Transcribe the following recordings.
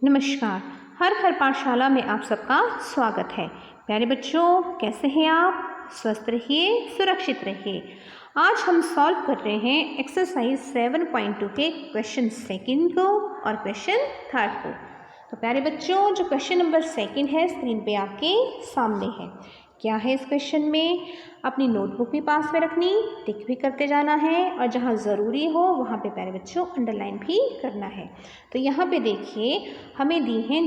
नमस्कार। हर घर पाठशाला में आप सबका स्वागत है। प्यारे बच्चों, कैसे हैं आप? स्वस्थ रहिए, सुरक्षित रहिए। आज हम सॉल्व कर रहे हैं एक्सरसाइज 7.2 के क्वेश्चन सेकंड को और क्वेश्चन थर्ड को। तो प्यारे बच्चों, जो क्वेश्चन नंबर सेकंड है स्क्रीन पे आपके सामने है। क्या है इस क्वेश्चन में? अपनी नोटबुक भी पास में रखनी, टिक भी करते जाना है और जहाँ ज़रूरी हो वहाँ पे प्यारे बच्चों अंडरलाइन भी करना है। तो यहाँ पे देखिए हमें दी हैं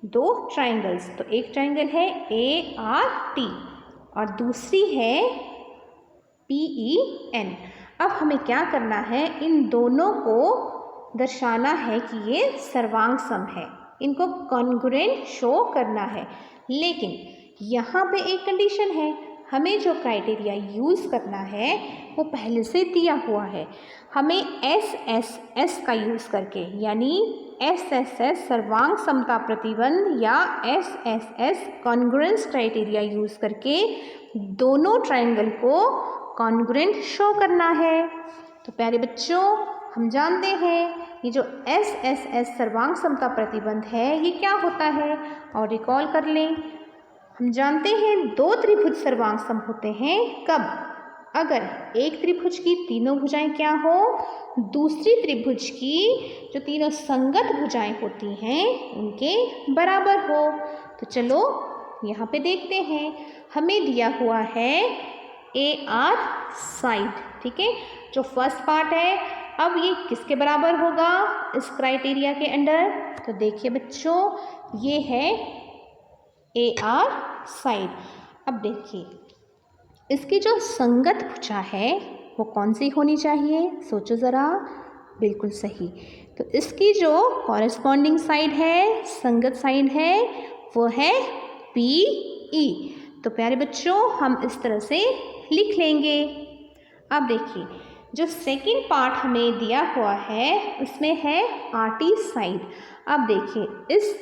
दो ट्राइंगल्स। तो एक ट्राइंगल है ART और दूसरी है PEN। अब हमें क्या करना है, इन दोनों को दर्शाना है कि ये सर्वांग सम है, इनको कॉन्ग्रुएंट शो करना है। लेकिन यहाँ पे एक कंडीशन है, हमें जो क्राइटेरिया यूज़ करना है वो पहले से दिया हुआ है। हमें SSS का यूज़ करके, यानी SSS सर्वांग समता प्रतिबंध या SSS कॉन्ग्रुएंस क्राइटेरिया यूज़ करके दोनों ट्राइंगल को कॉन्ग्रुएंट शो करना है। तो प्यारे बच्चों, हम जानते हैं ये जो SSS सर्वांग समता प्रतिबंध है ये क्या होता है, और रिकॉल कर लें। हम जानते हैं दो त्रिभुज सर्वांग सम होते हैं कब? अगर एक त्रिभुज की तीनों भुजाएं क्या हो, दूसरी त्रिभुज की जो तीनों संगत भुजाएं होती हैं उनके बराबर हो। तो चलो यहाँ पे देखते हैं, हमें दिया हुआ है AR साइड, ठीक है, जो फर्स्ट पार्ट है। अब ये किसके बराबर होगा इस क्राइटेरिया के अंडर? तो देखिए बच्चों, ये है AR साइड। अब देखिए इसकी जो संगत भुजा है वो कौन सी होनी चाहिए, सोचो ज़रा। बिल्कुल सही, तो इसकी जो कॉरेस्पॉन्डिंग साइड है, संगत साइड है, वो है PE। तो प्यारे बच्चों, हम इस तरह से लिख लेंगे। अब देखिए जो सेकंड पार्ट हमें दिया हुआ है उसमें है RT साइड। अब देखिए इस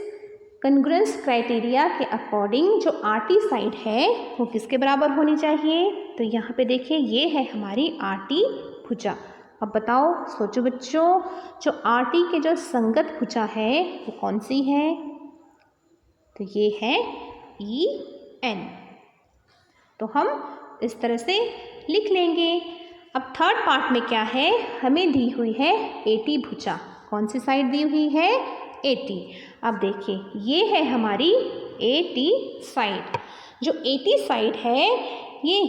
कॉन्ग्रुएंस क्राइटेरिया के अकॉर्डिंग जो RT साइड है वो किसके बराबर होनी चाहिए? तो यहाँ पे देखिए ये है हमारी RT भुजा। अब बताओ, सोचो बच्चों, जो RT के जो संगत भुजा है वो कौन सी है? तो ये है EN। तो हम इस तरह से लिख लेंगे। अब थर्ड पार्ट में क्या है, हमें दी हुई है AT भुजा। कौन सी साइड दी हुई है? AT। अब देखिए ये है हमारी AT साइड। जो AT साइड है ये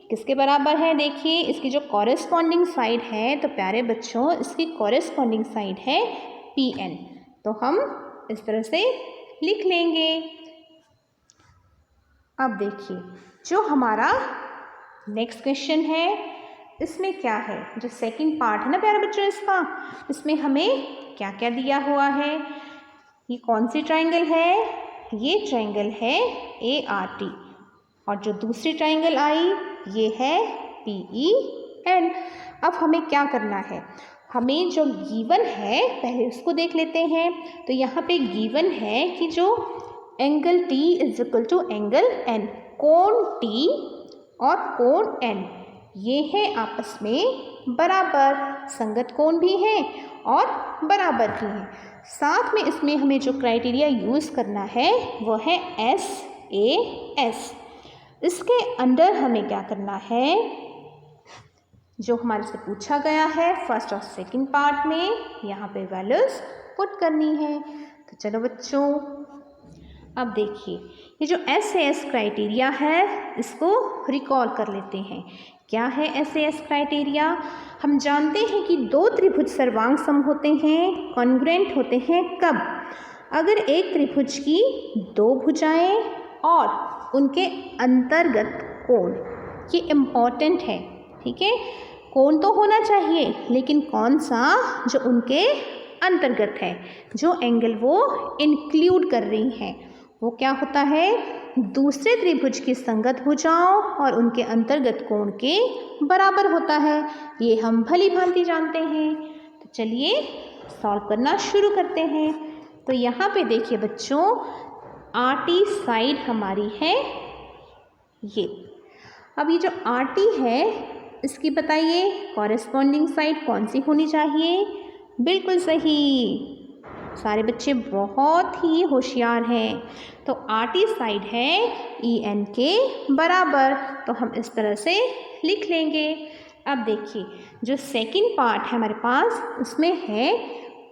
किसके बराबर है? देखिए इसकी जो कॉरेस्पॉन्डिंग साइड है, तो प्यारे बच्चों इसकी कॉरेस्पॉन्डिंग साइड है PN। तो हम इस तरह से लिख लेंगे। अब देखिए जो हमारा नेक्स्ट क्वेश्चन है इसमें क्या है, जो सेकंड पार्ट है ना प्यारे बच्चों इसका, इसमें हमें क्या क्या दिया हुआ है। ये कौन सी ट्राइंगल है? ये ट्राइंगल है ART और जो दूसरी ट्राइंगल आई ये है PEN। अब हमें क्या करना है, हमें जो गिवन है पहले उसको देख लेते हैं। तो यहाँ पे गिवन है कि जो angle T is equal to angle N, कोण T और कोण N ये है आपस में बराबर, संगत कोण भी है और बराबर भी है। साथ में इसमें हमें जो क्राइटेरिया यूज़ करना है वो है SAS। इसके अंदर हमें क्या करना है, जो हमारे से पूछा गया है फर्स्ट और सेकंड पार्ट में, यहाँ पे वैल्यूज पुट करनी है। तो चलो बच्चों, अब देखिए ये जो SAS क्राइटेरिया है इसको रिकॉल कर लेते हैं। क्या है SAS क्राइटेरिया? हम जानते हैं कि दो त्रिभुज सर्वांग सम होते हैं, कॉन्ग्रुएंट होते हैं कब? अगर एक त्रिभुज की दो भुजाएं और उनके अंतर्गत कोण, ये इम्पॉर्टेंट है, ठीक है। कोण तो होना चाहिए लेकिन कौन सा? जो उनके अंतर्गत है, जो एंगल वो इंक्लूड कर रही हैं, वो क्या होता है? दूसरे त्रिभुज की संगत भुजाओं और उनके अंतर्गत कोण के बराबर होता है। ये हम भली भांति जानते हैं। तो चलिए सॉल्व करना शुरू करते हैं। तो यहाँ पे देखिए बच्चों, RT साइड हमारी है ये। अब ये जो RT है इसकी बताइए कॉरेस्पॉन्डिंग साइड कौन सी होनी चाहिए? बिल्कुल सही, सारे बच्चे बहुत ही होशियार हैं। तो RT साइड है EN के बराबर, तो हम इस तरह से लिख लेंगे। अब देखिए जो सेकंड पार्ट है हमारे पास, उसमें है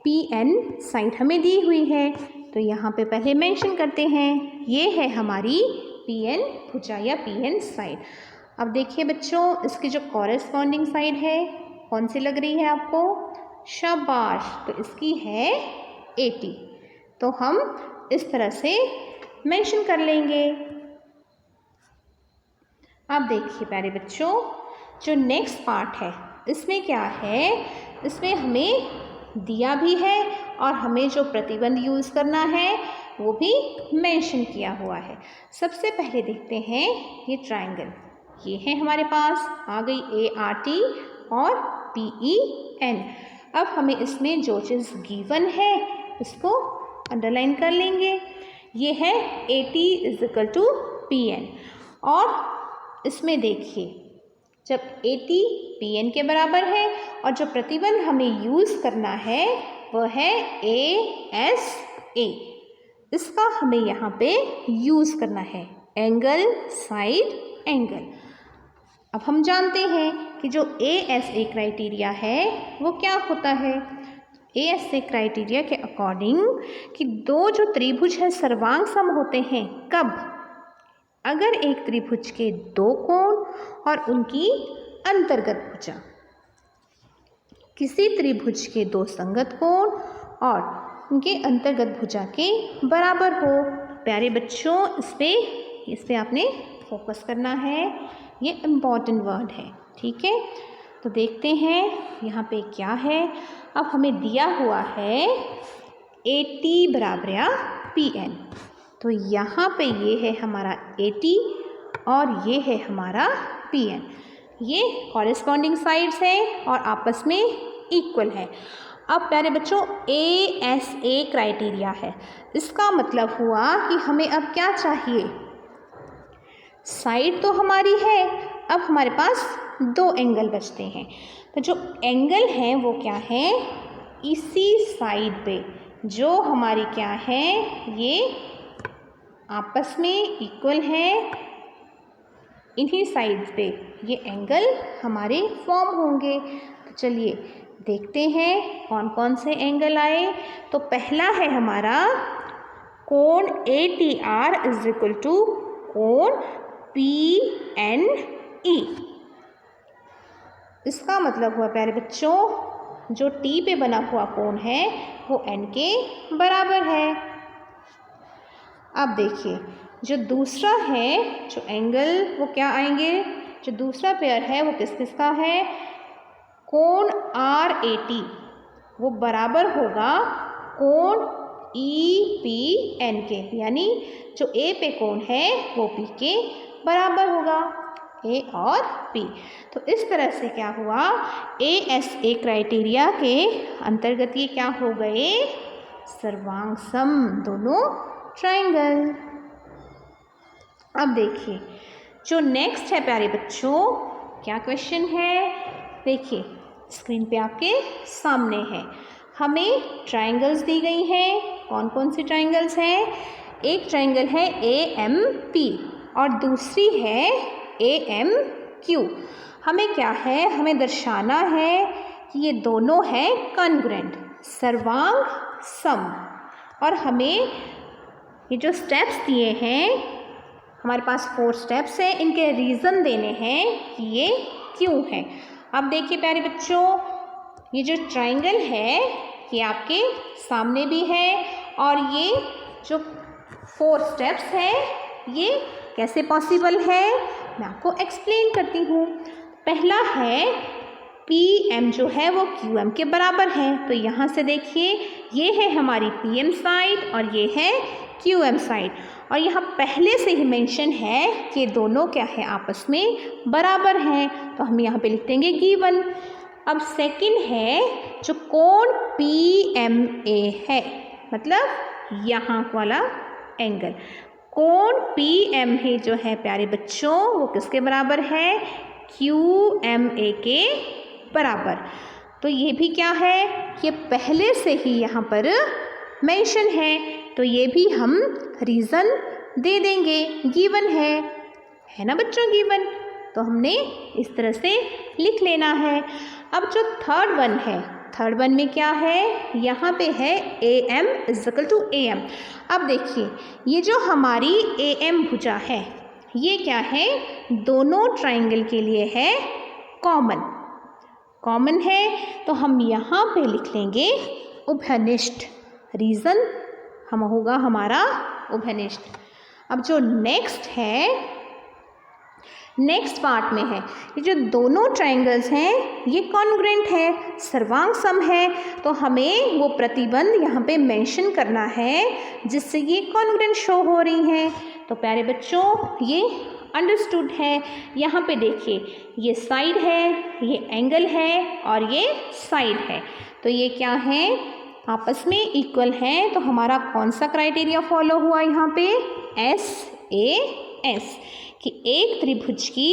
PN साइड हमें दी हुई है, तो यहाँ पे पहले मेंशन करते हैं, ये है हमारी PN भुजा या PN साइड। अब देखिए बच्चों, इसकी जो कॉरेस्पॉन्डिंग साइड है कौन सी लग रही है आपको? शाबाश, तो इसकी है AT। तो हम इस तरह से मेंशन कर लेंगे। अब देखिए प्यारे बच्चों, जो नेक्स्ट पार्ट है इसमें क्या है, इसमें हमें दिया भी है और हमें जो प्रतिबंध यूज़ करना है वो भी मेंशन किया हुआ है। सबसे पहले देखते हैं ये ट्रायंगल, ये है हमारे पास, आ गई ART और PEN। अब हमें इसमें जो चीज़ गिवन है इसको अंडरलाइन कर लेंगे। ये है AT = PN, और इसमें देखिए जब AT PN के बराबर है और जो प्रतिबंध हमें यूज़ करना है वह है ASA, इसका हमें यहाँ पे यूज़ करना है, एंगल साइड एंगल। अब हम जानते हैं कि जो ASA क्राइटेरिया है वो क्या होता है। ASA क्राइटेरिया के अकॉर्डिंग कि दो जो त्रिभुज है सर्वांग सम होते हैं कब? अगर एक त्रिभुज के दो कोण और उनकी अंतर्गत भुजा, किसी त्रिभुज के दो संगत कोण और उनके अंतर्गत भुजा के बराबर हो। प्यारे बच्चों, इस पे आपने फोकस करना है, ये इम्पॉर्टेंट वर्ड है, ठीक है। तो देखते हैं यहाँ पे क्या है। अब हमें दिया हुआ है AT = PN, तो यहाँ पे ये है हमारा AT और ये है हमारा PN। ये कॉरेस्पॉन्डिंग साइड्स हैं और आपस में इक्वल है। अब प्यारे बच्चों ASA क्राइटेरिया है, इसका मतलब हुआ कि हमें अब क्या चाहिए, साइड तो हमारी है, अब हमारे पास दो एंगल बचते हैं। तो जो एंगल हैं वो क्या है, इसी साइड पे जो हमारी क्या है, ये आपस में इक्वल है, इन्हीं साइड्स पे ये एंगल हमारे फॉर्म होंगे। तो चलिए देखते हैं कौन कौन से एंगल आए। तो पहला है हमारा कोण ATR = कोण PNE। इसका मतलब हुआ प्यारे बच्चों, जो T पे बना हुआ कोण है वो N के बराबर है। अब देखिए जो दूसरा है जो एंगल वो क्या आएंगे, जो दूसरा पेयर है वो किस किस का है, कोण RAT वो बराबर होगा कोण EPN के, यानी जो A पे कोण है वो P के बराबर होगा, A और P। तो इस तरह से क्या हुआ, ASA क्राइटेरिया के अंतर्गत ये क्या हो गए, सर्वांग सम दोनों ट्रायंगल। अब देखिए जो नेक्स्ट है प्यारे बच्चों, क्या क्वेश्चन है, देखिए स्क्रीन पे आपके सामने है, हमें ट्रायंगल्स दी गई हैं। कौन कौन सी ट्रायंगल्स हैं, एक ट्रायंगल है AMP और दूसरी है AMQ। हमें क्या है, हमें दर्शाना है कि ये दोनों हैं कॉन्ग्रुएंट, सर्वांग सम, और हमें ये जो स्टेप्स दिए हैं, हमारे पास 4 स्टेप्स हैं, इनके रीज़न देने हैं कि ये क्यों है। अब देखिए प्यारे बच्चों, ये जो ट्रायंगल है ये आपके सामने भी है और ये जो 4 स्टेप्स हैं ये कैसे पॉसिबल है, मैं आपको एक्सप्लेन करती हूँ। पहला है PM जो है वो QM के बराबर है, तो यहाँ से देखिए ये है हमारी PM साइड और ये है QM साइड, और यहाँ पहले से ही मेंशन है कि दोनों क्या है, आपस में बराबर हैं, तो हम यहाँ पे लिख देंगे गिवन। अब सेकंड है जो कोण PMA है, मतलब यहाँ वाला एंगल, कोण PMA जो है प्यारे बच्चों वो किसके बराबर है, QMA के बराबर। तो ये भी क्या है, ये पहले से ही यहाँ पर मेंशन है, तो ये भी हम रीज़न दे देंगे, गिवन है ना बच्चों, गिवन। तो हमने इस तरह से लिख लेना है। अब जो थर्ड वन है, थर्ड वन में क्या है, यहाँ पे है AM इक्वल टू AM। अब देखिए ये जो हमारी AM भुजा है ये क्या है, दोनों ट्राइंगल के लिए है कॉमन है, तो हम यहाँ पे लिख लेंगे उभयनिष्ठ। रीज़न हम होगा हमारा उभयनिष्ठ। अब जो नेक्स्ट है, नेक्स्ट पार्ट में है, ये जो दोनों ट्राइंगल्स हैं ये कॉन्ग्रुएंट है, सर्वांग सम है, तो हमें वो प्रतिबंध यहाँ पे मेंशन करना है जिससे ये कॉन्ग्रुएंट शो हो रही हैं। तो प्यारे बच्चों ये अंडरस्टूड है। यहाँ पे देखिए ये साइड है, ये एंगल है और ये साइड है, तो ये क्या है, आपस में इक्वल हैं। तो हमारा कौन सा क्राइटेरिया फॉलो हुआ यहाँ पे, SAS, कि एक त्रिभुज की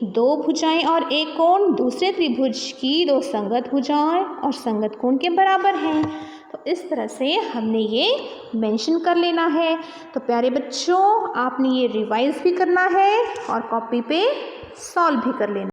दो भुजाएं और एक कोण दूसरे त्रिभुज की दो संगत भुजाएं और संगत कोण के बराबर हैं। तो इस तरह से हमने ये मेंशन कर लेना है। तो प्यारे बच्चों आपने ये रिवाइज भी करना है और कॉपी पे सॉल्व भी कर लेना।